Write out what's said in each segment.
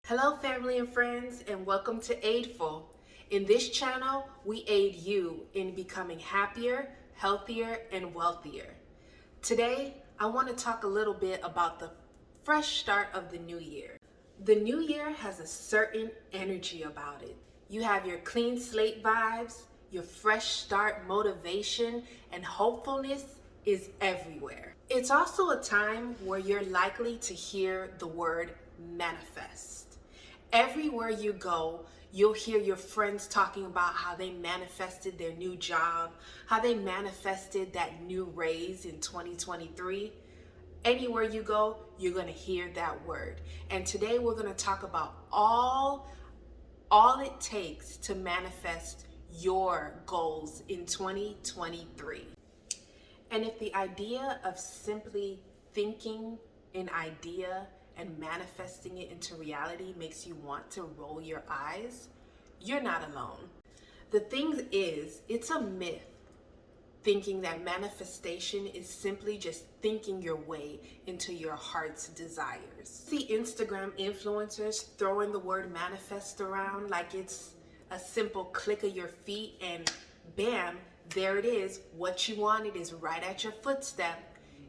Hello family and friends, and welcome to Aideful. In this channel, we aid you in becoming happier, healthier, and wealthier. Today, I want to talk a little bit about the fresh start of the new year. The new year has a certain energy about it. You have your clean slate vibes, your fresh start motivation, and hopefulness is everywhere. It's also a time where you're likely to hear the word manifest. Everywhere you go, you'll hear your friends talking about how they manifested their new job, how they manifested that new raise in 2023. Anywhere you go, you're going to hear that word. And today we're going to talk about all it takes to manifest your goals in 2023. And if the idea of simply thinking an idea and manifesting it into reality makes you want to roll your eyes, you're not alone. The thing is, it's a myth thinking that manifestation is simply just thinking your way into your heart's desires. See Instagram influencers throwing the word manifest around like it's a simple click of your feet and bam, there it is. What you wanted is right at your footstep.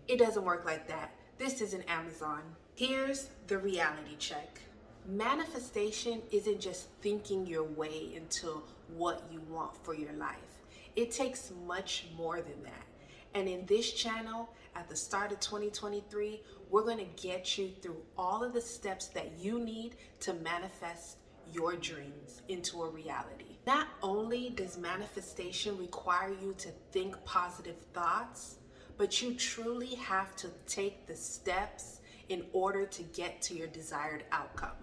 It doesn't work like that. This isn't Amazon. Here's the reality check. Manifestation isn't just thinking your way into what you want for your life. It takes much more than that. And in this channel, at the start of 2023, we're going to get you through all of the steps that you need to manifest your dreams into a reality. Not only does manifestation require you to think positive thoughts, but you truly have to take the steps in order to get to your desired outcome.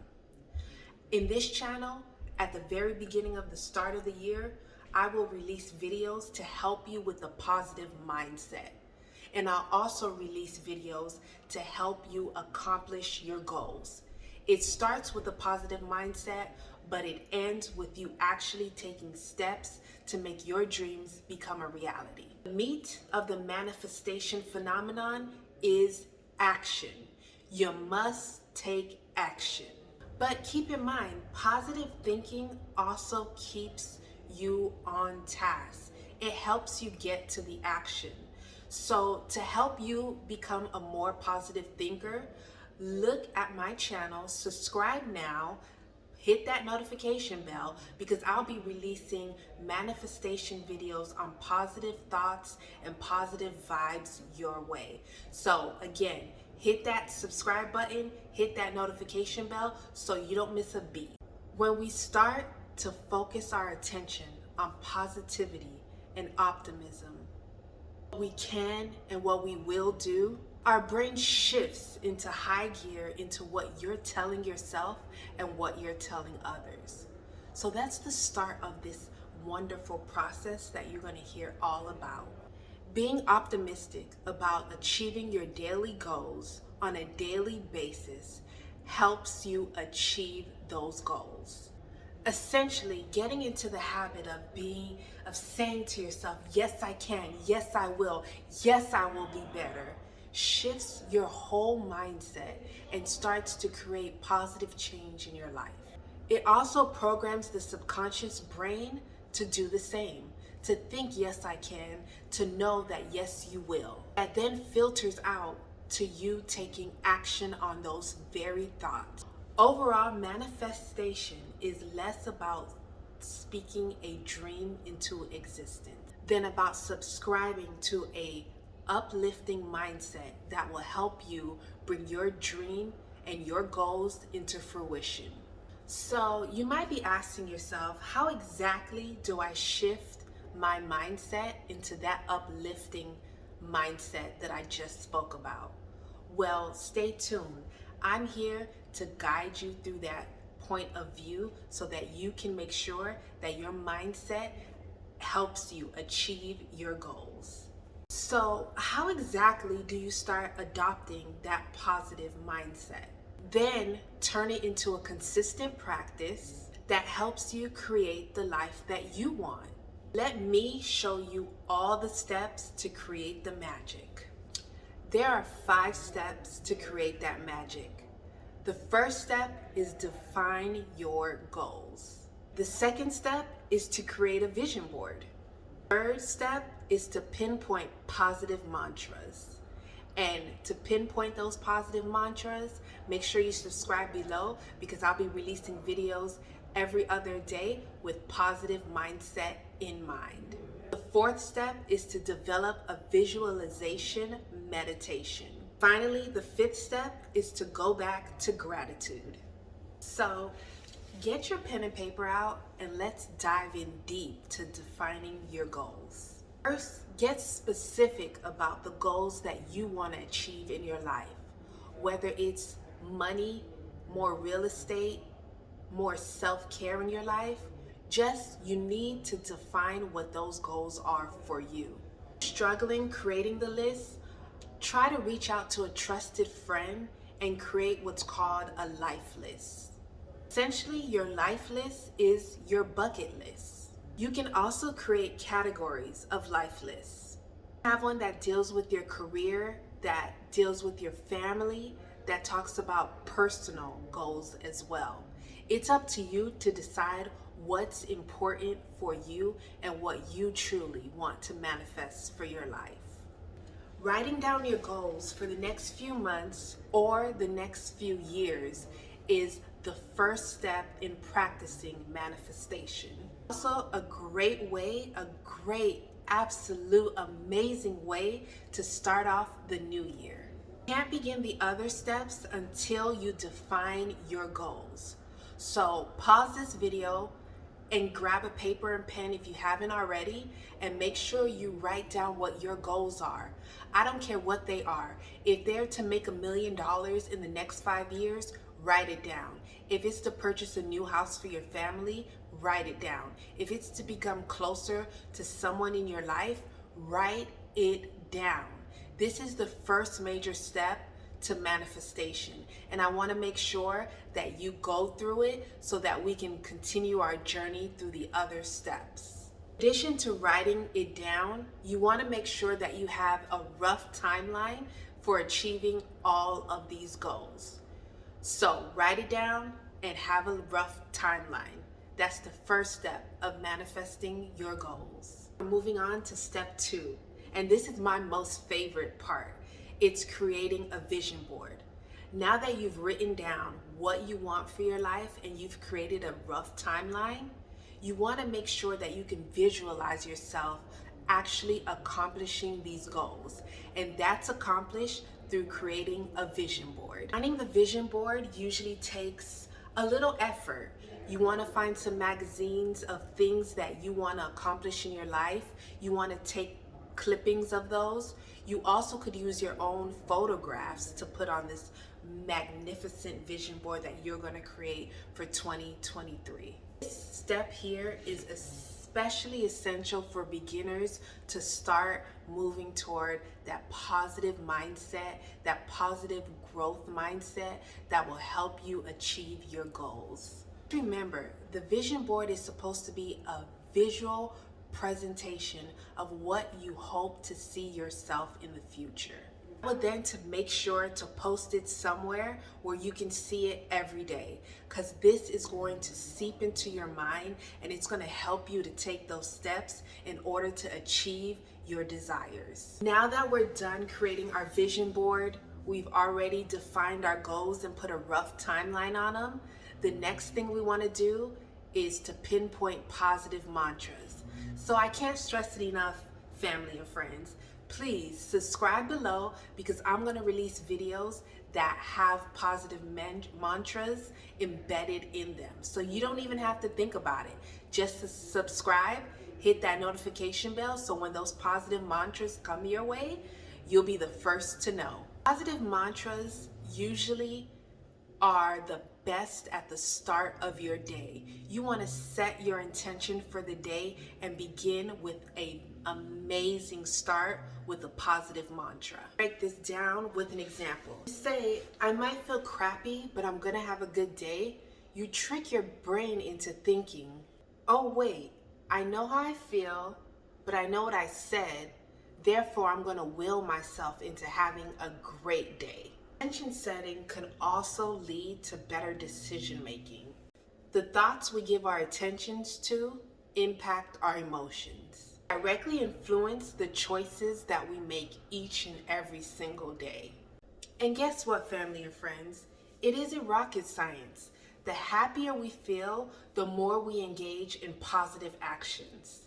In this channel, at the very beginning of the start of the year, I will release videos to help you with a positive mindset. And I'll also release videos to help you accomplish your goals. It starts with a positive mindset, but it ends with you actually taking steps to make your dreams become a reality. The meat of the manifestation phenomenon is action. You must take action. But keep in mind, positive thinking also keeps you on task. It helps you get to the action. So to help you become a more positive thinker, look at my channel, subscribe now, hit that notification bell because I'll be releasing manifestation videos on positive thoughts and positive vibes your way. So again, hit that subscribe button, hit that notification bell so you don't miss a beat. When we start to focus our attention on positivity and optimism, what we can and what we will do, our brain shifts into high gear into what you're telling yourself and what you're telling others. So that's the start of this wonderful process that you're going to hear all about. Being optimistic about achieving your daily goals on a daily basis helps you achieve those goals. Essentially, getting into the habit of saying to yourself, yes, I can, yes, I will, yes, I will be better, shifts your whole mindset and starts to create positive change in your life. It also programs the subconscious brain to do the same, to think yes I can, to know that yes you will. That then filters out to you taking action on those very thoughts. Overall, manifestation is less about speaking a dream into existence than about subscribing to a uplifting mindset that will help you bring your dream and your goals into fruition. So you might be asking yourself, how exactly do I shift my mindset into that uplifting mindset that I just spoke about? Well, stay tuned. I'm here to guide you through that point of view so that you can make sure that your mindset helps you achieve your goals. So how exactly do you start adopting that positive mindset? Then turn it into a consistent practice that helps you create the life that you want. Let me show you all the steps to create the magic. There are 5 steps to create that magic. The first step is define your goals. The second step is to create a vision board. Third step is to pinpoint positive mantras. And to pinpoint those positive mantras, make sure you subscribe below because I'll be releasing videos every other day with positive mindset in mind. The fourth step is to develop a visualization meditation. Finally, the fifth step is to go back to gratitude. So get your pen and paper out and let's dive in deep to defining your goals. First, get specific about the goals that you want to achieve in your life. Whether it's money, more real estate, more self-care in your life, you need to define what those goals are for you. Struggling creating the list, try to reach out to a trusted friend and create what's called a life list. Essentially, your life list is your bucket list. You can also create categories of life lists. Have one that deals with your career, that deals with your family, that talks about personal goals as well. It's up to you to decide what's important for you and what you truly want to manifest for your life. Writing down your goals for the next few months or the next few years is the first step in practicing manifestation. Also a great way, absolute amazing way to start off the new year. You can't begin the other steps until you define your goals. So pause this video and grab a paper and pen if you haven't already, and make sure you write down what your goals are. I don't care what they are. If they're to make $1 million in the next 5 years, write it down. If it's to purchase a new house for your family, write it down. If it's to become closer to someone in your life, write it down. This is the first major step to manifestation, and I want to make sure that you go through it so that we can continue our journey through the other steps. In addition to writing it down, you want to make sure that you have a rough timeline for achieving all of these goals. So write it down and have a rough timeline. That's the first step of manifesting your goals. Moving on to step 2, and this is my most favorite part. It's creating a vision board. Now that you've written down what you want for your life and you've created a rough timeline, you want to make sure that you can visualize yourself actually accomplishing these goals. And that's accomplished through creating a vision board. Finding the vision board usually takes a little effort. You want to find some magazines of things that you want to accomplish in your life. You want to take clippings of those. You also could use your own photographs to put on this magnificent vision board that you're going to create for 2023. This step here is especially essential for beginners to start moving toward that positive mindset, that positive growth mindset that will help you achieve your goals. Remember, the vision board is supposed to be a visual presentation of what you hope to see yourself in the future. But then to make sure to post it somewhere where you can see it every day, because this is going to seep into your mind and it's going to help you to take those steps in order to achieve your desires. Now that we're done creating our vision board, we've already defined our goals and put a rough timeline on them. The next thing we want to do is to pinpoint positive mantras. So I can't stress it enough, family and friends. Please subscribe below because I'm going to release videos that have positive mantras embedded in them. So you don't even have to think about it. Just to subscribe, hit that notification bell so when those positive mantras come your way, you'll be the first to know. Positive mantras usually are the best at the start of your day. You want to set your intention for the day and begin with an amazing start with a positive mantra. Break this down with an example. Say, I might feel crappy, but I'm gonna have a good day. You trick your brain into thinking, oh wait, I know how I feel, but I know what I said, therefore I'm gonna will myself into having a great day. Intention setting can also lead to better decision making. The thoughts we give our attentions to impact our emotions, directly influence the choices that we make each and every single day. And guess what, family and friends? It isn't rocket science. The happier we feel, the more we engage in positive actions.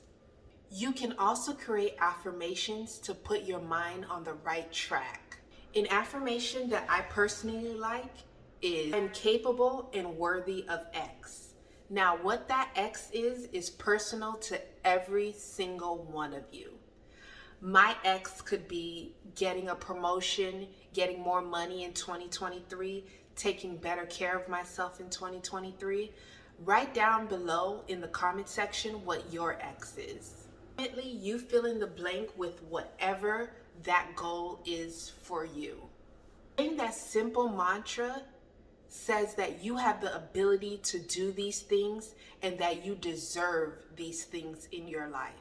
You can also create affirmations to put your mind on the right track. An affirmation that I personally like is, I'm capable and worthy of X. Now, what that X is personal to every single one of you. My X could be getting a promotion, getting more money in 2023, taking better care of myself in 2023. Write down below in the comment section what your X is. Ultimately, you fill in the blank with whatever that goal is for you. Saying that simple mantra says that you have the ability to do these things and that you deserve these things in your life.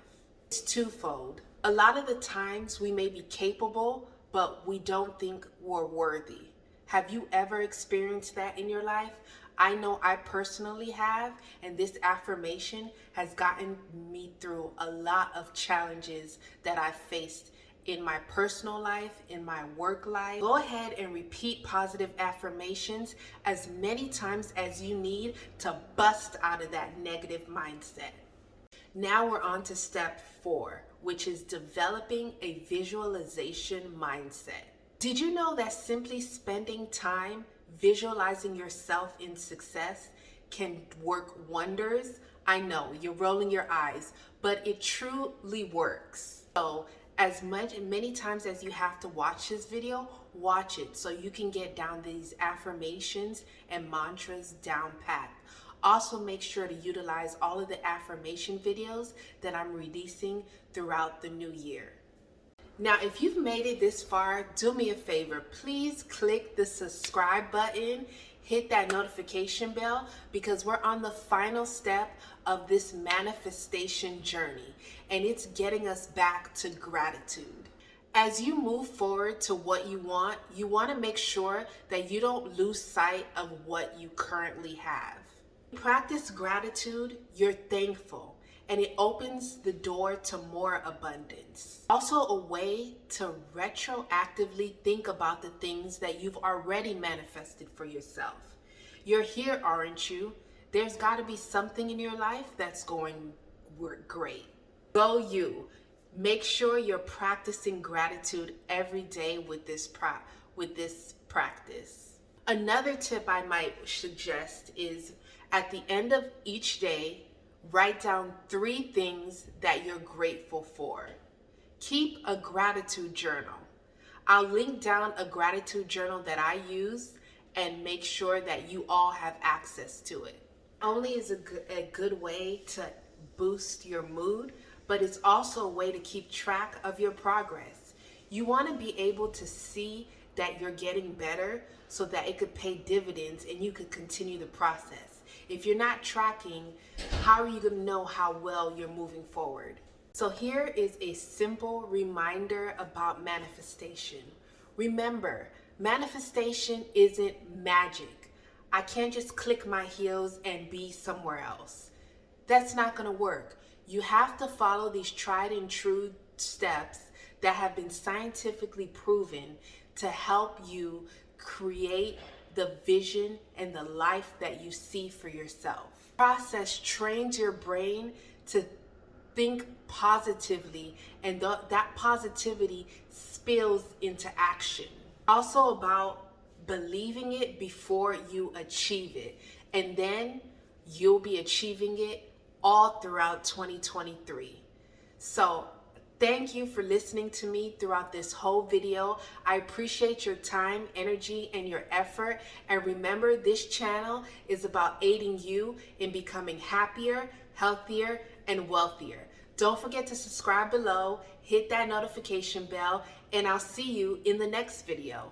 It's twofold. A lot of the times we may be capable, but we don't think we're worthy. Have you ever experienced that in your life? I know I personally have, and this affirmation has gotten me through a lot of challenges that I've faced in my personal life, in my work life. Go ahead and repeat positive affirmations as many times as you need to bust out of that negative mindset. Now we're on to step 4, which is developing a visualization mindset. Did you know that simply spending time visualizing yourself in success can work wonders? I know you're rolling your eyes, but it truly works. So many times as you have to watch this video, watch it so you can get down these affirmations and mantras down pat. Also, make sure to utilize all of the affirmation videos that I'm releasing throughout the new year. Now, if you've made it this far, do me a favor. Please click the subscribe button, hit that notification bell, because we're on the final step of this manifestation journey, and it's getting us back to gratitude. As you move forward to what you want to make sure that you don't lose sight of what you currently have. Practice gratitude, you're thankful, and it opens the door to more abundance. Also, a way to retroactively think about the things that you've already manifested for yourself. You're here, aren't you? There's got to be something in your life that's going great. Go you. Make sure you're practicing gratitude every day with this practice. Another tip I might suggest is at the end of each day, write down 3 things that you're grateful for. Keep a gratitude journal. I'll link down a gratitude journal that I use and make sure that you all have access to it. Not only is a good way to boost your mood, but it's also a way to keep track of your progress. You want to be able to see that you're getting better so that it could pay dividends and you could continue the process. If you're not tracking, how are you going to know how well you're moving forward? So here is a simple reminder about manifestation. Remember, manifestation isn't magic. I can't just click my heels and be somewhere else. That's not going to work. You have to follow these tried and true steps that have been scientifically proven to help you create the vision and the life that you see for yourself. The process trains your brain to think positively, and that positivity spills into action. Also about believing it before you achieve it, and then you'll be achieving it all throughout 2023. So thank you for listening to me throughout this whole video. I appreciate your time, energy, and your effort. And remember, this channel is about aiding you in becoming happier, healthier, and wealthier. Don't forget to subscribe below, hit that notification bell, and I'll see you in the next video.